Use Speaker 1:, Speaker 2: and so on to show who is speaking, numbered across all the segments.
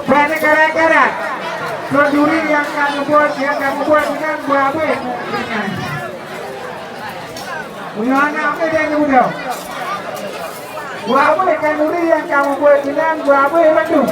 Speaker 1: Berani gara-gara juri yang kamu buat dengan buah apa? Punya apa dia yang muda? Buah apa ikan juri yang kamu buat dengan buah apa itu?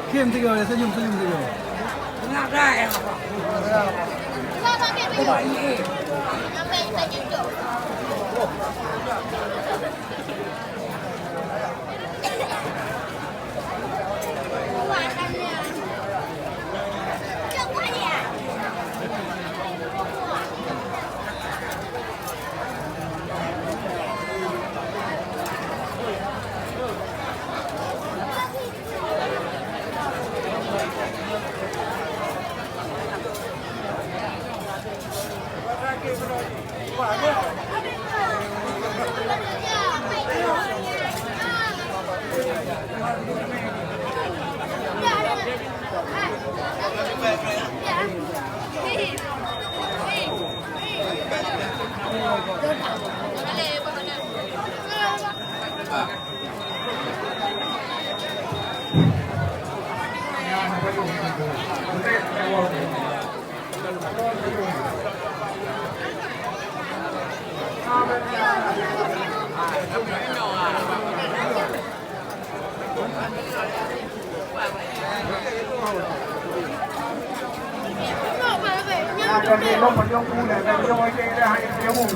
Speaker 2: Kirim tiga, senyum tiga.
Speaker 3: Nggak ada ya. Coba ini.
Speaker 1: Còn thì lúc mà vô khu này là vô cái hai cái mùng